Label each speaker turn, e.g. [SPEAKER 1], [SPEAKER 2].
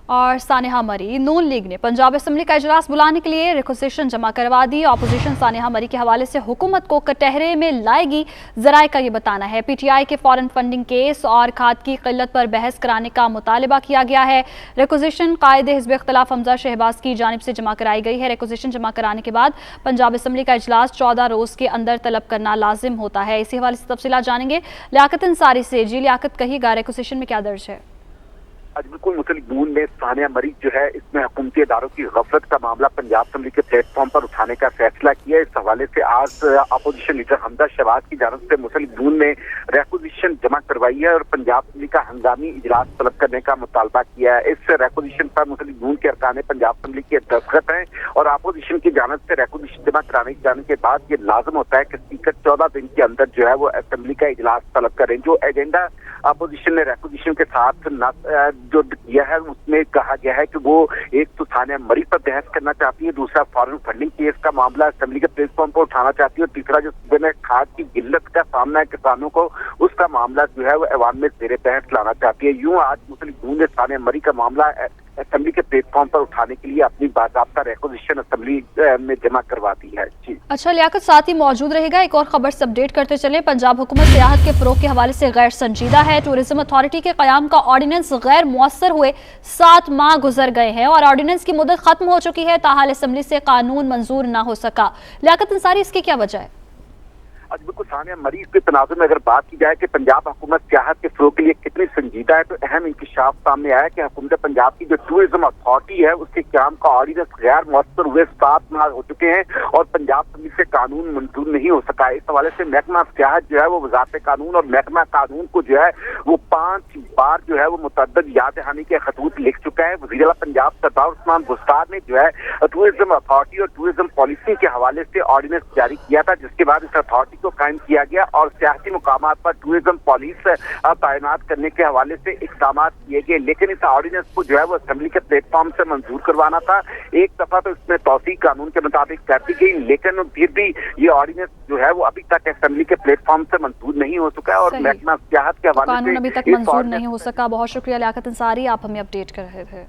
[SPEAKER 1] اور سانحہ مری، نون لیگ نے پنجاب اسمبلی کا اجلاس بلانے کے لیے ریکوزیشن جمع کروا دی۔ اپوزیشن سانحہ مری کے حوالے سے حکومت کو کٹہرے میں لائے گی، ذرائع کا یہ بتانا ہے۔ پی ٹی آئی کے فارن فنڈنگ کیس اور کھاد کی قلت پر بحث کرانے کا مطالبہ کیا گیا ہے۔ ریکوزیشن قائد حزب اختلاف حمزہ شہباز کی جانب سے جمع کرائی گئی ہے۔ ریکوزیشن جمع کرانے کے بعد پنجاب اسمبلی کا اجلاس 14 روز کے اندر طلب کرنا لازم ہوتا ہے۔ اسی حوالے سے تفصیلات جانیں گے لیاقت انصاری سے۔ جی لیاقت، کہی گا ریکوزیشن میں کیا درج ہے؟
[SPEAKER 2] آج بالکل مسلم نون نے سانحہ مری جو ہے اس میں حکومتی اداروں کی غفلت کا معاملہ پنجاب اسمبلی کے پلیٹ فارم پر اٹھانے کا فیصلہ کیا۔ اس حوالے سے آج اپوزیشن لیڈر حمزہ شہباز کی جانب سے مسلم نون نے ریکوزیشن جمع کروائی ہے اور پنجاب اسمبلی کا ہنگامی اجلاس طلب کرنے کا مطالبہ کیا ہے۔ اس ریکوزیشن پر مسلم نون کے ارکان پنجاب اسمبلی کے دستخط ہیں اور اپوزیشن کی جانب سے ریکوزیشن جمع کرانے جانے کے بعد یہ لازم ہوتا ہے کہ اسپیکر 14 دن کے اندر جو ہے وہ اسمبلی کا اجلاس طلب کریں۔ جو ایجنڈا اپوزیشن نے ریکوزیشن کے ساتھ جو کیا ہے اس میں کہا گیا ہے کہ وہ ایک تو سانحہ مری پر بحث کرنا چاہتی ہے، دوسرا فارن فنڈنگ کیس کا معاملہ اسمبلی کے پلیٹ فارم پر اٹھانا چاہتی ہے اور تیسرا جو صوبے میں کھاد کی قلت کا سامنا ہے کسانوں کو، اس کا معاملہ جو ہے وہ عوام میں زیر بحث لانا چاہتی ہے۔ یوں آج مسلم نون نے سانحہ مری کا معاملہ اسمبلی کے پلیٹ فارم پر اٹھانے کے لیے اپنی باضابطہ ریکوزیشن اسمبلی میں جمع کروا دی ہے۔ جی
[SPEAKER 1] اچھا لیاقت، ساتھ ہی موجود رہے گا۔ ایک اور خبر سے اپڈیٹ کرتے چلیں۔ پنجاب حکومت سیاحت کے فروغ کے حوالے سے غیر سنجیدہ ہے۔ ٹورزم اتھارٹی کے قیام کا آرڈیننس غیر مؤثر ہوئے 7 ماہ گزر گئے ہیں اور آرڈیننس کی مدت ختم ہو چکی ہے، تاحال اسمبلی سے قانون منظور نہ ہو سکا۔ لیاقت انصاری، اس کی کیا وجہ ہے؟
[SPEAKER 2] آج بالکل سانحہ مری کے تناظر میں اگر بات کی جائے کہ پنجاب حکومت سیاحت کے فروغ کے لیے کتنی سنجیدہ ہے، تو اہم انکشاف سامنے آیا کہ حکومت پنجاب کی جو ٹورزم اتھارٹی ہے اس کے قیام کا آرڈیننس غیر مؤثر ہوئے 7 ماہ ہو چکے ہیں اور پنجاب اسمبلی سے قانون منظور نہیں ہو سکا۔ اس حوالے سے محکمہ سیاحت جو ہے وہ وزارت قانون اور محکمہ قانون کو جو ہے وہ 5 بار جو ہے وہ متعدد یاد دہانی کے خطوط لکھ چکا ہے۔ وزیر اعلیٰ پنجاب سردار عثمان بزدار نے جو ہے ٹورزم اتھارٹی اور ٹورزم پالیسی کے حوالے سے آرڈیننس جاری کیا تھا، جس کے بعد اس اتھارٹی کو قائم کیا گیا اور سیاحتی مقامات پر ٹورزم پالیس تعینات کرنے کے حوالے سے اقدامات کیے گئے، لیکن اس آرڈیننس کو جو ہے وہ اسمبلی کے پلیٹ فارم سے منظور کروانا تھا۔ ایک دفعہ تو اس میں توسیع قانون کے مطابق کر دی گئی، لیکن پھر بھی یہ آرڈیننس جو ہے وہ ابھی تک اسمبلی کے پلیٹ فارم سے منظور نہیں ہو چکا ہے اور محکمہ سیاحت کے حوالے سے
[SPEAKER 1] قانون ابھی تک منظور نہیں ہو سکا۔ بہت شکریہ لیاقت انصاری، آپ ہمیں اپڈیٹ کر رہے تھے۔